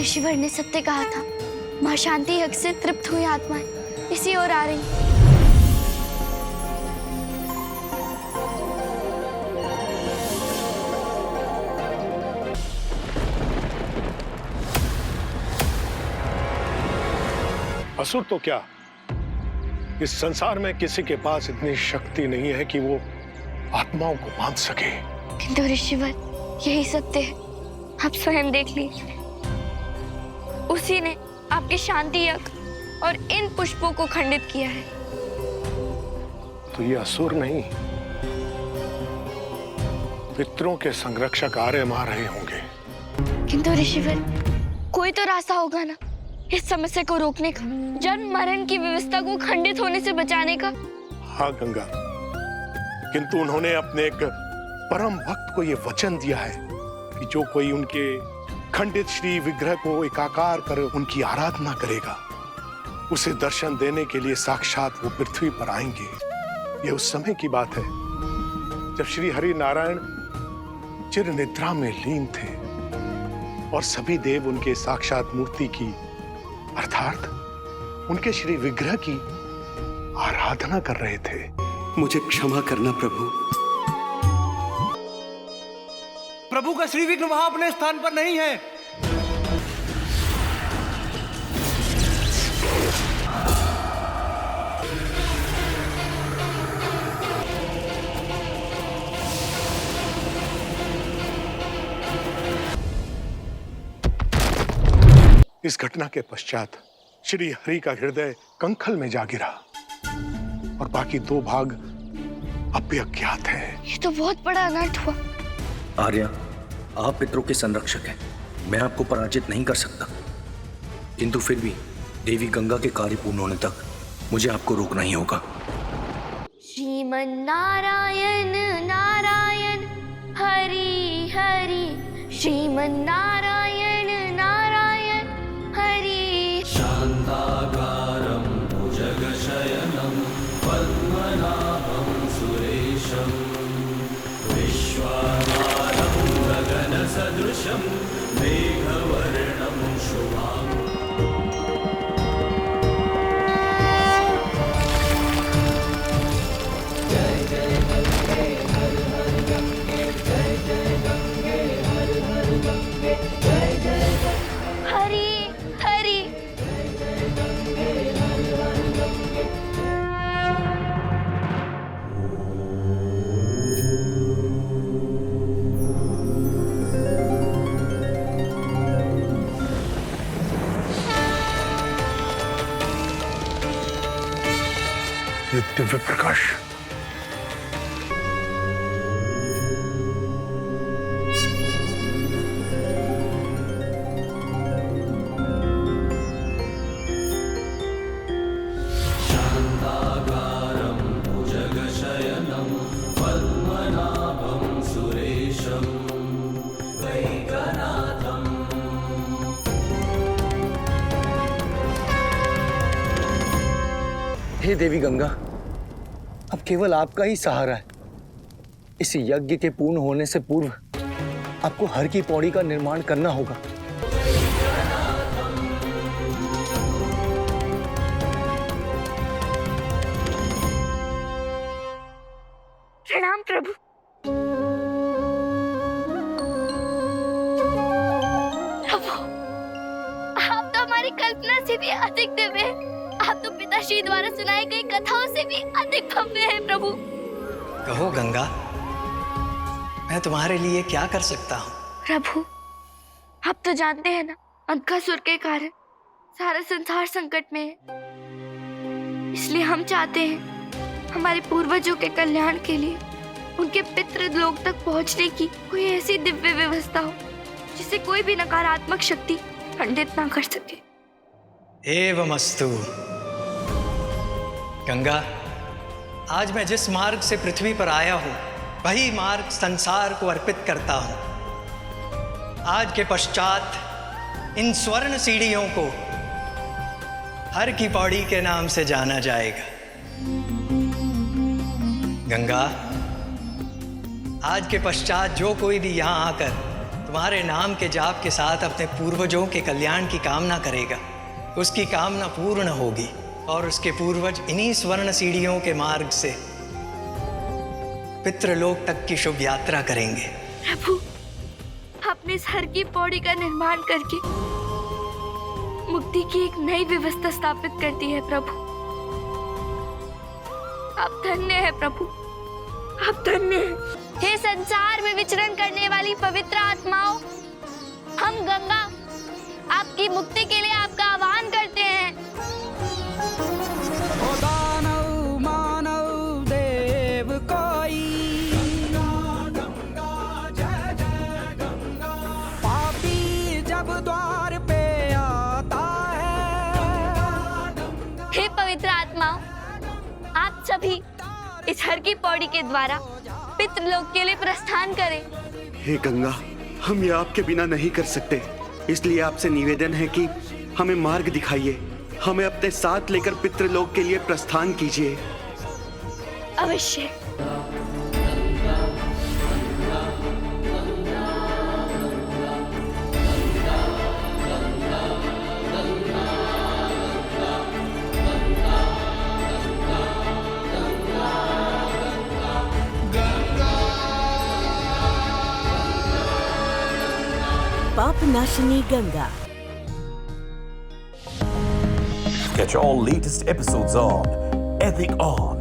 ऋषिवर ने सत्य कहा था। मां शांति यज्ञ से तृप्त हुई आत्माएं इसी ओर आ रही। असुर तो क्या, इस संसार में किसी के पास इतनी शक्ति नहीं है कि वो आत्माओं को बांध सके। किंतु ऋषिवर, यही सत्य है। आप स्वयं देख लीजिए, उसी ने आपके शांति यज्ञ और इन पुष्पों को खंडित किया है। तो ये असुर नहीं, पितरों के संरक्षक आर्य मार रहे होंगे। किंतु ऋषिवर, कोई तो रास्ता होगा ना इस समस्या को रोकने का, जन्म मरण की व्यवस्था को खंडित होने से बचाने का। हाँ गंगा, किंतु उन्होंने अपने एक परम भक्त को यह वचन दिया है कि जो कोई उनके खंडित श्री विग्रह को एकाकार कर उनकी आराधना करेगा, उसे दर्शन देने के लिए साक्षात वो पृथ्वी पर आएंगे। यह उस समय की बात है जब श्री हरि नारायण चिर निद्रा में लीन थे और सभी देव उनके साक्षात मूर्ति की अर्थात उनके श्री विग्रह की आराधना कर रहे थे। मुझे क्षमा करना प्रभु। प्रभु का श्री विग्रह वहां अपने स्थान पर नहीं है। इस घटना के पश्चात श्री हरि का हृदय कंखल में जा गिरा और बाकी दो भाग अब भी अज्ञात हैं। ये तो बहुत बड़ा अनर्थ हुआ। आर्या, आप पितरों के संरक्षक हैं, मैं आपको पराजित नहीं कर सकता, किंतु फिर भी देवी गंगा के कार्य पूर्ण होने तक मुझे आपको रोकना ही होगा। श्रीमन नारायण नारायण हरि हरि, श्रीमन नारायण नारायण हरि। शान्ताकारं भुजगशयनं पद्मनाभं सुरेशं विश्वाधारं गगनसदृशं मेघवर्णं शुभांगं। जय जय गंगे हर हर गंगे, जय जय गंगे हर हर गंगे, जय जय हरि हरि। ये दिव्य प्रकाश शान्ताकारं भुजगशयनं पद्मनाभं सुरेशं वैकनाथम्। हे देवी गंगा, अब केवल आपका ही सहारा है। इस यज्ञ के पूर्ण होने से पूर्व आपको हर की पौड़ी का निर्माण करना होगा। प्रणाम प्रभु। प्रभु, आप तो हमारी कल्पना से भी अधिक दिव्य हैं। आप तो पिताश्री द्वारा सुनाई गई कथाओं से भी अधिक भव्य है प्रभु। कहो गंगा, मैं तुम्हारे लिए क्या कर सकता हूँ? प्रभु, आप तो जानते हैं ना, अंधकासुर के कारण सारा संसार संकट में है। इसलिए हम चाहते हैं हमारे पूर्वजों के कल्याण के लिए उनके पितृलोक तक पहुंचने की कोई ऐसी दिव्य व्यवस्था हो जिसे कोई भी नकारात्मक शक्ति खंडित ना कर सके। एवमस्तु। गंगा, आज मैं जिस मार्ग से पृथ्वी पर आया हूँ वही मार्ग संसार को अर्पित करता हूँ। आज के पश्चात इन स्वर्ण सीढ़ियों को हर की पौड़ी के नाम से जाना जाएगा। गंगा, आज के पश्चात जो कोई भी यहाँ आकर तुम्हारे नाम के जाप के साथ अपने पूर्वजों के कल्याण की कामना करेगा, उसकी कामना पूर्ण होगी और उसके पूर्वज इन्हीं स्वर्ण सीढ़ियों के मार्ग से पितृलोक तक की शुभ यात्रा करेंगे। प्रभु, आपने इस हर की पौड़ी का निर्माण करके मुक्ति की एक नई व्यवस्था स्थापित कर दी है। प्रभु, आप धन्य है प्रभु, आप धन्य है। हे संसार में विचरण करने वाली पवित्र आत्माओं, हम गंगा आपकी मुक्ति के लिए आपका आह्वान करते हैं। दानव मानव देव कोई, पापी जब द्वार पे आता है। हे पवित्र आत्माओं, आप सभी इस हर की पौड़ी के द्वारा पितृलोक के लिए प्रस्थान करें। हे गंगा, हम ये आपके बिना नहीं कर सकते, इसलिए आपसे निवेदन है कि हमें मार्ग दिखाइए, हमें अपने साथ लेकर पितृलोक के लिए प्रस्थान कीजिए। अवश्य। Papnashini Ganga. Catch all latest episodes on Epic On